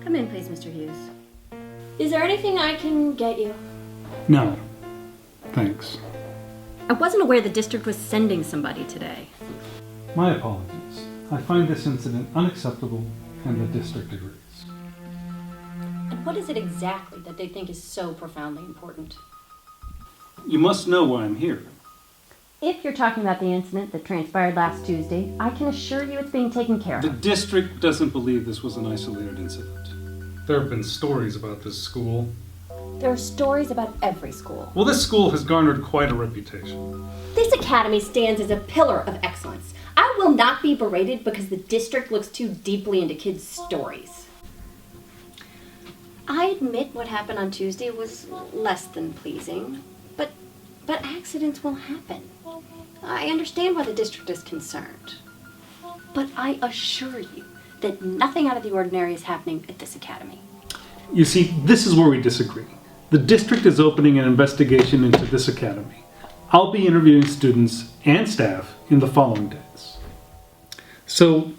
Come in, please, Mr. Hughes. Is there anything I can get you? No, thanks. I wasn't aware the district was sending somebody today. My apologies. I find this incident unacceptable, and the district agrees. And what is it exactly that they think is so profoundly important? You must know why I'm here. If you're talking about the incident that transpired last Tuesday, I can assure you it's being taken care The of. district doesn't believe this was an isolated incident. There have been stories about this school. There are stories about every school. Well, this school has garnered quite a reputation. This academy stands as a pillar of excellence. I will not be berated because the district looks too deeply into kids' stories. I admit what happened on Tuesday was less than pleasing, but accidents will happen. I understand why the district is concerned. But I assure you that nothing out of the ordinary is happening at this academy. You see, this is where we disagree. The district is opening an investigation into this academy. I'll be interviewing students and staff in the following days. So,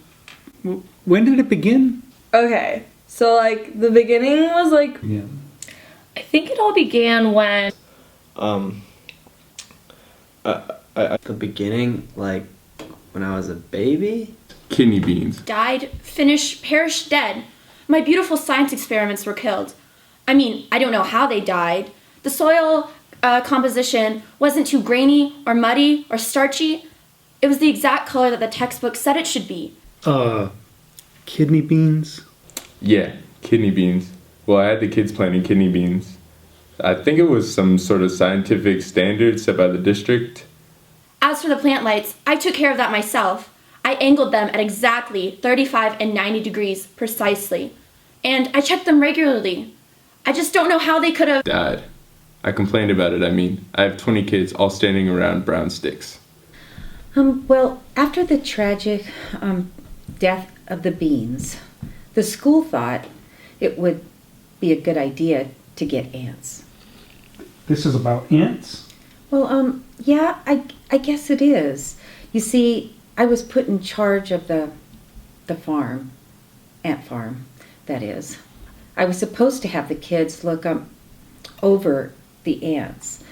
when did it begin? Okay, so the beginning was Yeah. I think it all began when... The beginning, when I was a baby? Kidney beans. died, finished, perished dead. My beautiful science experiments were killed. I mean, I don't know how they died. The soil composition wasn't too grainy or muddy or starchy. It was the exact color that the textbook said it should be. Kidney beans? Yeah, kidney beans. Well, I had the kids planting kidney beans. I think it was some sort of scientific standard set by the district. As for the plant lights, I took care of that myself. I angled them at exactly 35 and 90 degrees precisely. And I checked them regularly. I just don't know how they could have... Died. I complained about it, I have 20 kids all standing around brown sticks. Well, after the tragic death of the beans, the school thought it would be a good idea to get ants. This is about ants? Well, yeah, I guess it is. You see, I was put in charge of the farm, ant farm, that is. I was supposed to have the kids look over the ants.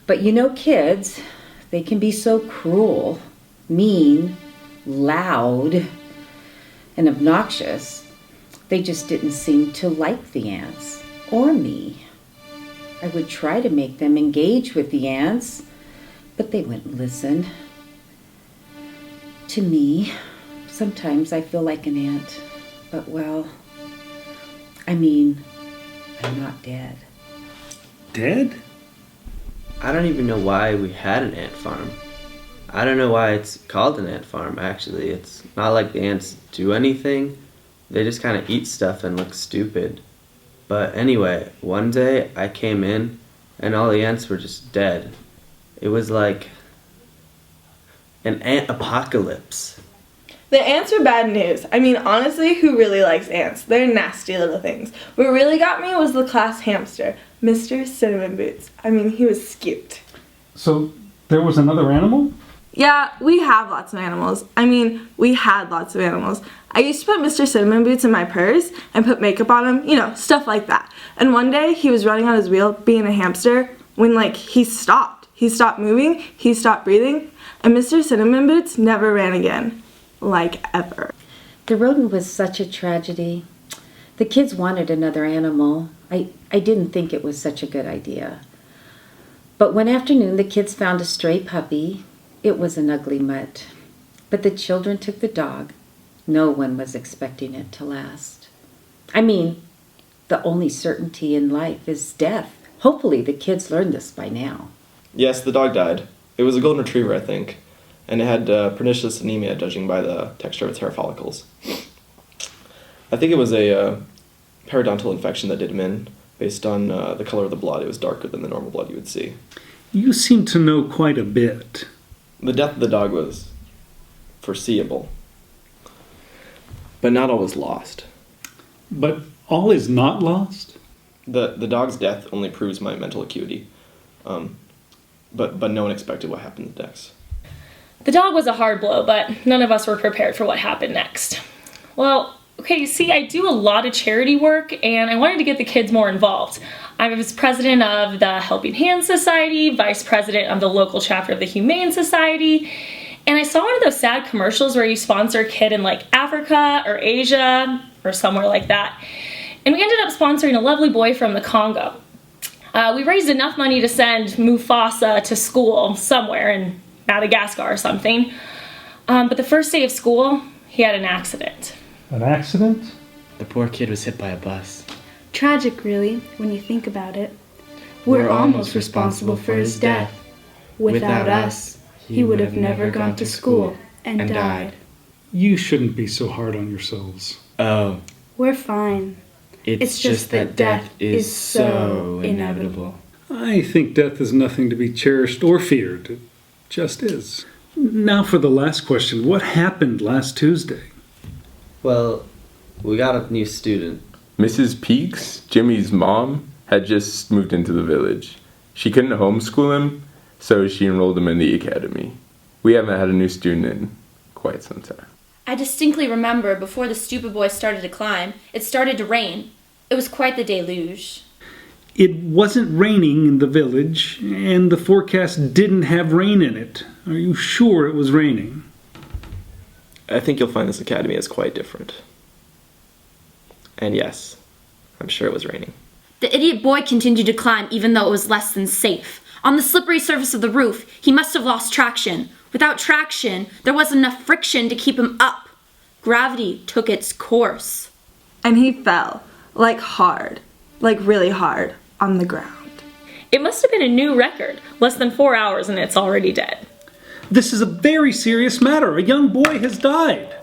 But kids, they can be so cruel, mean, loud, and obnoxious. They just didn't seem to like the ants, or me. I would try to make them engage with the ants, but they wouldn't listen. To me, sometimes I feel like an ant, but I'm not dead. Dead? I don't even know why we had an ant farm. I don't know why it's called an ant farm, actually. It's not like the ants do anything. They just kind of eat stuff and look stupid. But anyway, one day I came in and all the ants were just dead. It was like an ant apocalypse. The ants are bad news. Honestly, who really likes ants? They're nasty little things. What really got me was the class hamster, Mr. Cinnamon Boots. He was cute. So, there was another animal? Yeah, we have lots of animals. We had lots of animals. I used to put Mr. Cinnamon Boots in my purse and put makeup on him, stuff like that. And one day, he was running on his wheel, being a hamster, when, he stopped. He stopped moving, he stopped breathing, and Mr. Cinnamon Boots never ran again. Ever. The rodent was such a tragedy. The kids wanted another animal. I didn't think it was such a good idea. But one afternoon, the kids found a stray puppy. It was an ugly mutt. But the children took the dog. No one was expecting it to last. The only certainty in life is death. Hopefully the kids learned this by now. Yes, the dog died. It was a golden retriever, I think. And it had pernicious anemia, judging by the texture of its hair follicles. I think it was a periodontal infection that did him in. Based on the color of the blood, it was darker than the normal blood you would see. You seem to know quite a bit. The death of the dog was foreseeable. But not all was lost. But all is not lost? The dog's death only proves my mental acuity. But no one expected what happened next. The dog was a hard blow, but none of us were prepared for what happened next. Well, Okay, you see, I do a lot of charity work, and I wanted to get the kids more involved. I was president of the Helping Hands Society, vice president of the local chapter of the Humane Society, and I saw one of those sad commercials where you sponsor a kid in like Africa or Asia or somewhere like that. And we ended up sponsoring a lovely boy from the Congo. We raised enough money to send Mufasa to school somewhere in Madagascar or something. But the first day of school, he had an accident. An accident? The poor kid was hit by a bus. Tragic, really, when you think about it. We're almost responsible for his death. Without us, he would have never gone to school and died. You shouldn't be so hard on yourselves. Oh. We're fine. It's just that death is so inevitable. I think death is nothing to be cherished or feared. It just is. Now for the last question. What happened last Tuesday? Well, we got a new student. Mrs. Peaks, Jimmy's mom, had just moved into the village. She couldn't homeschool him, so she enrolled him in the academy. We haven't had a new student in quite some time. I distinctly remember before the stupid boy started to climb, it started to rain. It was quite the deluge. It wasn't raining in the village, and the forecast didn't have rain in it. Are you sure it was raining? I think you'll find this academy is quite different. And yes, I'm sure it was raining. The idiot boy continued to climb even though it was less than safe. On the slippery surface of the roof, he must have lost traction. Without traction, there wasn't enough friction to keep him up. Gravity took its course. And he fell, like hard, like really hard, on the ground. It must have been a new record. Less than 4 hours and it's already dead. This is a very serious matter. A young boy has died.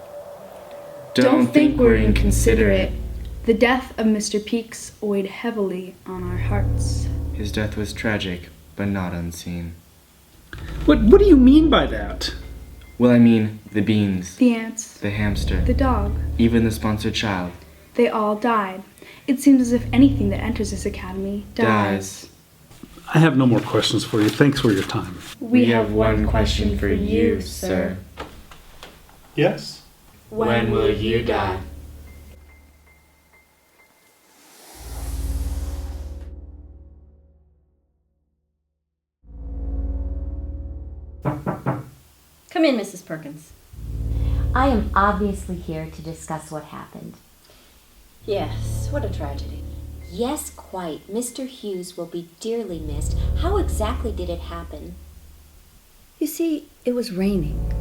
Don't think we're inconsiderate. The death of Mr. Peaks weighed heavily on our hearts. His death was tragic, but not unseen. What do you mean by that? Well, I mean, the beans, The ants, the hamster, the dog, even the sponsored child. they all died. It seems as if anything that enters this academy dies. I have no more questions for you. Thanks for your time. We have one question for you, sir. Yes? When will you die? Come in, Mrs. Perkins. I am obviously here to discuss what happened. Yes, what a tragedy. Yes, quite. Mr. Hughes will be dearly missed. How exactly did it happen? You see, it was raining.